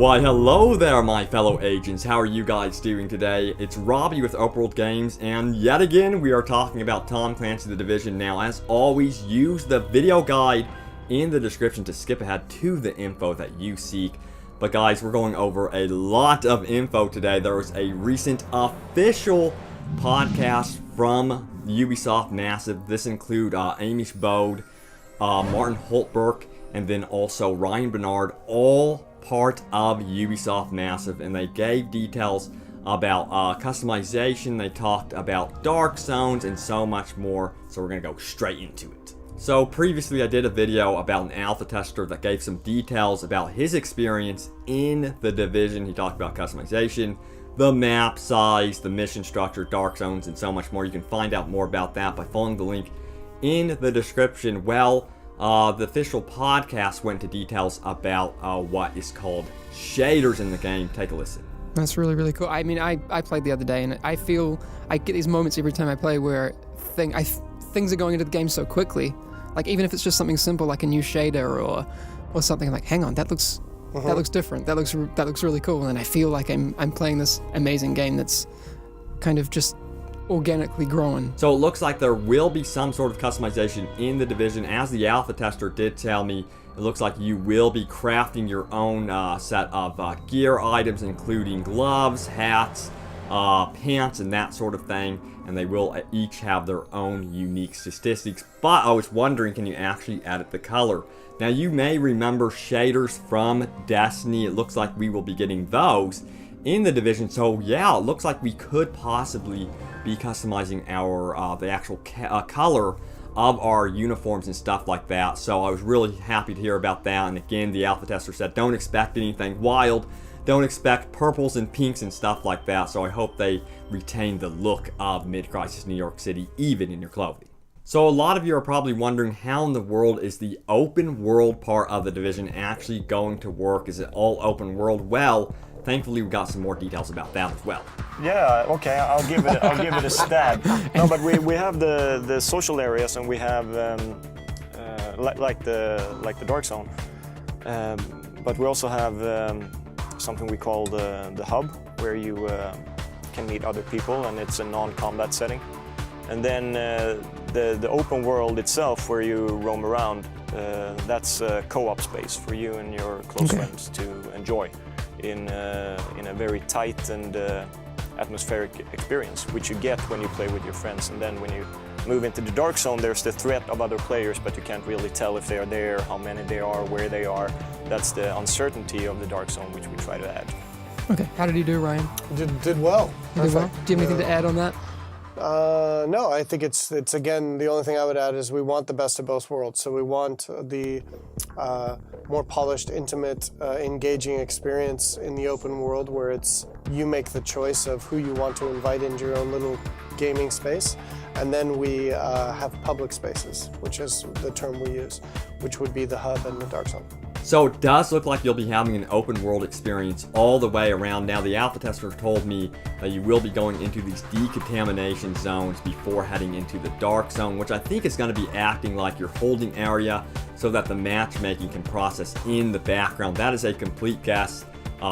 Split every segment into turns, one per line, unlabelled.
Why, hello there, my fellow agents. How are you guys doing today? It's Robbie with Open World Games, and yet again, we are talking about Tom Clancy The Division. Now, as always, use the video guide in the description to skip ahead to the info that you seek. But guys, we're going over a lot of info today. There was a recent official podcast from Ubisoft Massive. This includes Amish Bode, Martin Holtberg, and then also Ryan Bernard, all part of Ubisoft Massive, and they gave details about customization. They talked about Dark Zones and so much more, so we're gonna go straight into it. So previously I did a video about an alpha tester that gave some details about his experience in The Division. He talked about customization, the map size, the mission structure, Dark Zones, and so much more. You can find out more about that by following the link in the description. Well, the official podcast went into details about what is called shaders in the game. Take a listen.
That's really, really cool. I mean, I played the other day, and I feel I get these moments every time I play where things are going into the game so quickly. Like, even if it's just something simple like a new shader or something, I'm like, hang on, that looks different. That looks really cool. And I feel like I'm playing this amazing game that's kind of just organically growing.
So it looks like there will be some sort of customization in The Division. As the alpha tester did tell me, it looks like you will be crafting your own set of gear items, including gloves, hats, pants, and that sort of thing. And they will each have their own unique statistics. But I was wondering, can you actually edit the color? Now, you may remember shaders from Destiny. It looks like we will be getting those in The Division. So yeah, it looks like we could possibly be customizing our the actual color of our uniforms and stuff like that. So I was really happy to hear about that. And again, the alpha tester said don't expect anything wild, don't expect purples and pinks and stuff like that. So I hope they retain the look of mid-crisis New York City even in your clothing. So a lot of you are probably wondering, how in the world is the open world part of The Division actually going to work? Is it all open world? Well, thankfully we got some more details about that as well.
Yeah, okay, I'll give it a stab. No, but we have the social areas, and we have like the Dark Zone, but we also have something we call the hub, where you can meet other people, and it's a non-combat setting. And then the open world itself, where you roam around, that's a co-op space for you and your close friends to enjoy in a very tight and atmospheric experience, which you get when you play with your friends. And then when you move into the Dark Zone, there's the threat of other players, but you can't really tell if they are there, how many they are, where they are. That's the uncertainty of the Dark Zone, which we try to add.
Okay, how did you do, Ryan?
Did well.
You did well? Do you have anything to add on that?
No, I think it's again, the only thing I would add is we want the best of both worlds. So we want the more polished, intimate, engaging experience in the open world, where it's you make the choice of who you want to invite into your own little gaming space. And then we have public spaces, which is the term we use, which would be the hub and the Dark Zone.
So it does look like you'll be having an open world experience all the way around. Now, the alpha tester told me that you will be going into these decontamination zones before heading into the Dark Zone, which I think is going to be acting like your holding area so that the matchmaking can process in the background. That is a complete guess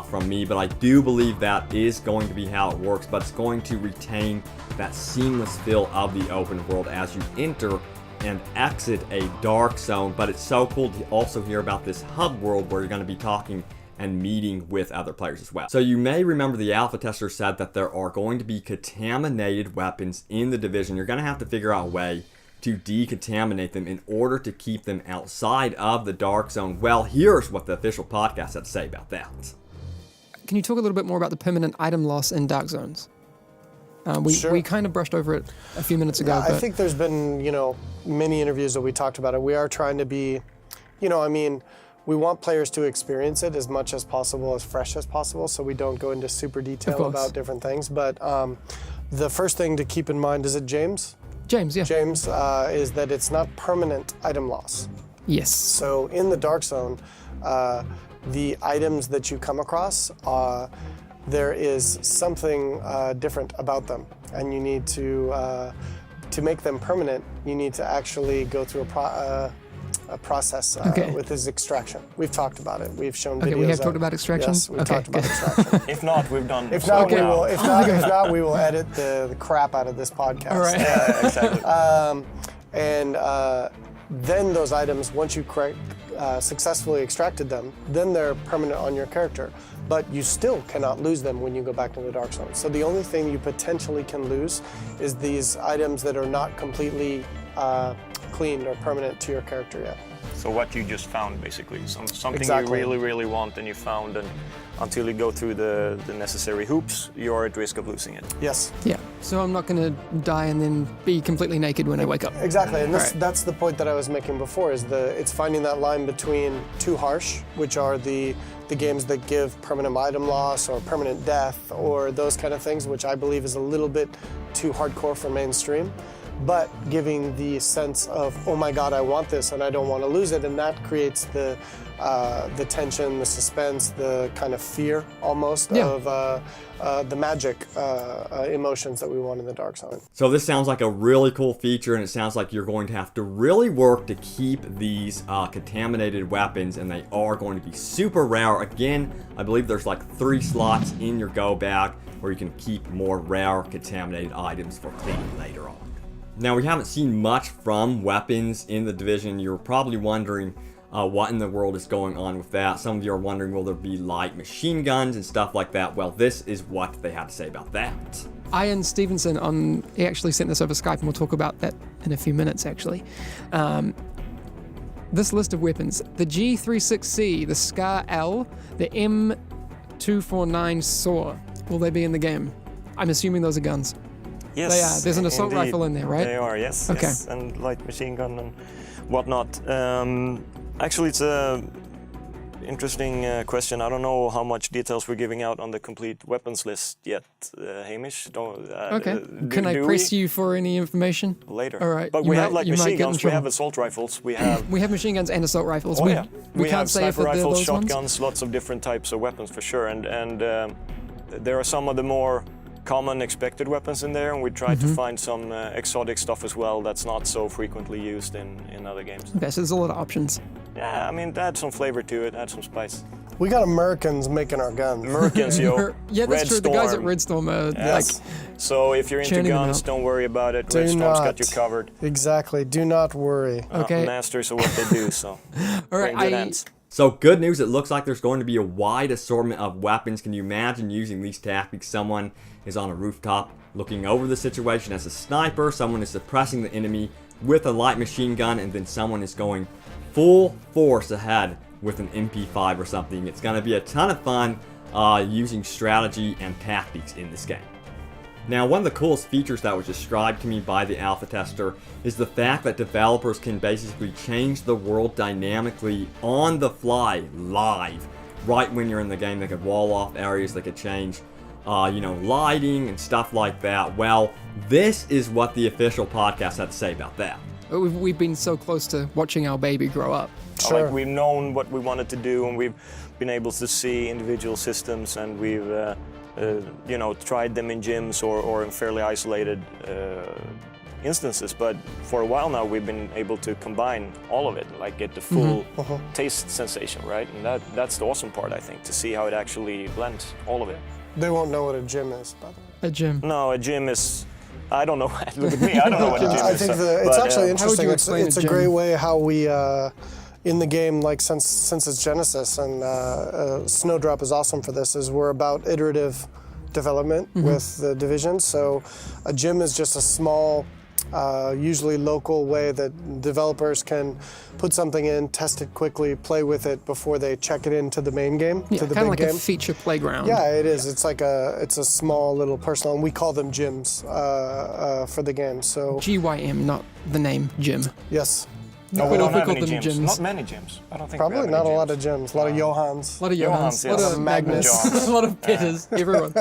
from me, but I do believe that is going to be how it works, but it's going to retain that seamless feel of the open world as you enter and exit a Dark Zone. But it's so cool to also hear about this hub world where you're going to be talking and meeting with other players as well. So you may remember the alpha tester said that there are going to be contaminated weapons in The Division. You're going to have to figure out a way to decontaminate them in order to keep them outside of the Dark Zone. Well, here's what the official podcast had to say about that.
Can you talk a little bit more about the permanent item loss in Dark Zones?
Sure.
We kind of brushed over it a few minutes ago.
Yeah, I think there's been, many interviews that we talked about it. We are trying to be, we want players to experience it as much as possible, as fresh as possible, so we don't go into super detail about different things. But the first thing to keep in mind, is it James?
James, yeah.
James, is that it's not permanent item loss.
Yes.
So in the Dark Zone, the items that you come across, there is something different about them, and you need to make them permanent. You need to actually go through process with his extraction. We've talked about it. We've shown videos.
Okay, we have talked about extraction?
Yes, we've
Okay,
talked about
good.
extraction.
If not, we've done.
If not, if not, we will edit the crap out of this podcast.
All right.
Yeah, exactly.
Then those items, once you successfully extracted them, then they're permanent on your character. But you still cannot lose them when you go back to the Dark Zone. So the only thing you potentially can lose is these items that are not completely cleaned or permanent to your character yet.
So what you just found, basically, something
Exactly.
you really, really want and you found, and until you go through the necessary hoops, you're at risk of losing it.
Yes.
Yeah. So I'm not going to die and then be completely naked when I wake up.
Exactly, and
Right.
that's the point that I was making before. It's finding that line between too harsh, which are the games that give permanent item loss or permanent death or those kind of things, which I believe is a little bit too hardcore for mainstream, but giving the sense of, oh my God, I want this and I don't want to lose it, and that creates the tension, the suspense, the kind of fear almost of the magic emotions that we want in the Dark Zone.
So this sounds like a really cool feature, and it sounds like you're going to have to really work to keep these contaminated weapons, and they are going to be super rare. Again, I believe there's like 3 slots in your go bag where you can keep more rare contaminated items for cleaning later on. Now, we haven't seen much from weapons in The Division. You're probably wondering what in the world is going on with that. Some of you are wondering, will there be light machine guns and stuff like that? Well, this is what they had to say about that.
Ian Stevenson, he actually sent this over Skype, and we'll talk about that in a few minutes, actually. This list of weapons: the G36C, the Scar L, the M249 SAW. Will they be in the game? I'm assuming those are guns.
Yes,
They are. There's an assault
indeed.
rifle in there, right?
They are, yes.
Okay.
Yes, and light machine gun and whatnot. Actually, it's a interesting question. I don't know how much details we're giving out on the complete weapons list yet, Hamish.
Okay. Can I press you for any information?
Later.
All right.
But
You
we
might-
have like
you might
machine
get in
guns, we have
trouble.
assault rifles, we have...
We have machine guns and assault rifles.
Oh, yeah.
We
We
can't
have
say if
sniper
they're
rifles,
those ones.
shotguns, lots of different types of weapons for sure. And there are some of the more common expected weapons in there, and we tried
Mm-hmm.
to find some exotic stuff as well that's not so frequently used in other games.
Okay, so there's a lot of options.
Yeah, I mean, add some flavor to it, add some spice.
We got Americans making our guns.
Americans, yo.
Yeah, that's
Red
true. The guys at
Storm.
Red Storm are
Yes. So if you're into
churning them
guns,
out.
don't worry about it.
Do
Red Storm's
not.
got you covered.
Exactly. Do not worry.
Okay.
Masters of what they do, so
all right.
we're in good hands.
So good news, it looks like there's going to be a wide assortment of weapons. Can you imagine using these tactics? Someone is on a rooftop looking over the situation as a sniper, someone is suppressing the enemy with a light machine gun, and then someone is going full force ahead with an MP5 or something. It's going to be a ton of fun using strategy and tactics in this game. Now, one of the coolest features that was described to me by the alpha tester is the fact that developers can basically change the world dynamically on the fly, live, right when you're in the game. They could wall off areas, they could change, lighting and stuff like that. Well, this is what the official podcast had to say about that.
We've been so close to watching our baby grow up.
Sure.
Like we've known what we wanted to do, and we've been able to see individual systems, and we've tried them in gyms or in fairly isolated instances. But for a while now, we've been able to combine all of it, like get the full taste sensation, right? And that's the awesome part, I think, to see how it actually blends all of it.
They won't know what a gym is, by the way.
A gym.
No, a gym is. I don't know. Look at me. I don't know what a gym
I
is.
think
so-
it's
but,
actually
you
interesting.
explain
It's
a
a
gym?
great way how we, in the game, like since its genesis, and Snowdrop is awesome for this, is we're about iterative development with the Division. So a gym is just a small, usually local way that developers can put something in, test it quickly, play with it before they check it into the main game,
Yeah,
to the
kind of
big
like
game.
a feature playground.
Yeah, it is. It's like it's a small little personal, and we call them gyms for the game. So
GYM, not the name gym.
yes,
No, we don't
we
have
call
any
them
gyms.
gyms.
Not many gyms. I don't think we
probably
have
not
any
a lot
gyms.
of gyms, a lot of Johans.
A lot of
Johans,
Johans,
yes.
a lot of
Magnus.
Magnus, a lot of Petters. Everyone's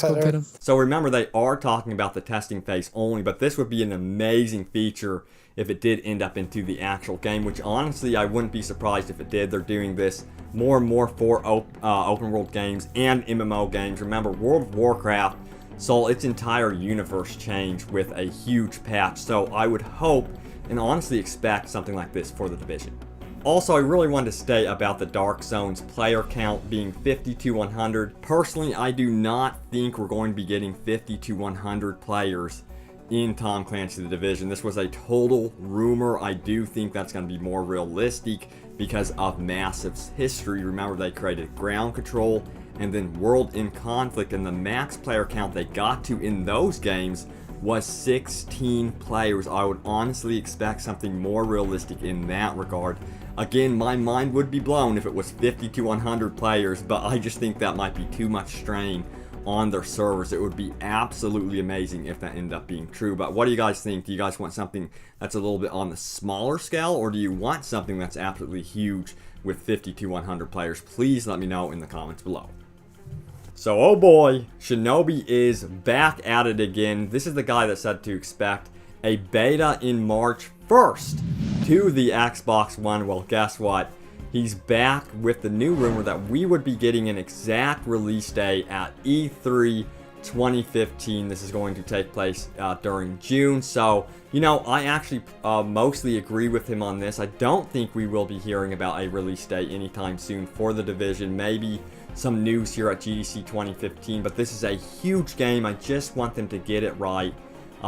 called
Petter.
Petter.
So remember, they are talking about the testing phase only, but this would be an amazing feature if it did end up into the actual game, which honestly I wouldn't be surprised if it did. They're doing this more and more for open world games and MMO games. Remember, World of Warcraft saw its entire universe change with a huge patch, so I would hope and honestly expect something like this for the Division. Also, I really wanted to state about the Dark Zone's player count being 50 to 100. Personally, I do not think we're going to be getting 50 to 100 players in Tom Clancy The Division. This was a total rumor. I do think that's going to be more realistic because of Massive's history. Remember, they created Ground Control and then World in Conflict, and the max player count they got to in those games was 16 players. I would honestly expect something more realistic in that regard. Again, my mind would be blown if it was 50 to 100 players, but I just think that might be too much strain on their servers. It would be absolutely amazing if that ended up being true. But what do you guys think? Do you guys want something that's a little bit on the smaller scale, or do you want something that's absolutely huge with 50 to 100 players? Please let me know in the comments below. So, oh boy, Shinobi is back at it again. This is the guy that said to expect a beta in March 1st to the Xbox One. Well, guess what? He's back with the new rumor that we would be getting an exact release date at E3 2015. This is going to take place during June. So, you know, I actually mostly agree with him on this. I don't think we will be hearing about a release date anytime soon for the Division. Maybe some news here at GDC 2015, but this is a huge game. I just want them to get it right.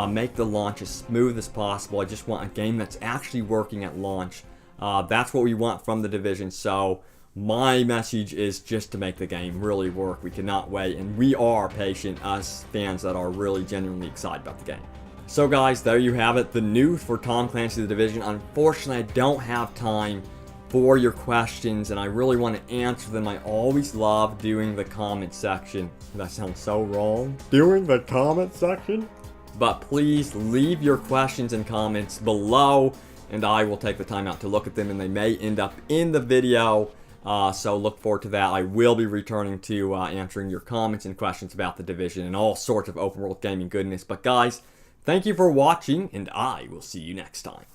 Make the launch as smooth as possible. I just want a game that's actually working at launch. That's what we want from the Division. So my message is just to make the game really work. We cannot wait, and we are patient, us fans that are really genuinely excited about the game. So guys, there you have it, the news for Tom Clancy The Division. Unfortunately, I don't have time for your questions, and I really want to answer them. I always love doing the comment section. That sounds so wrong. Doing the comment section? But please leave your questions and comments below, and I will take the time out to look at them, and they may end up in the video. So look forward to that. I will be returning to answering your comments and questions about the Division and all sorts of open world gaming goodness. But guys, thank you for watching, and I will see you next time.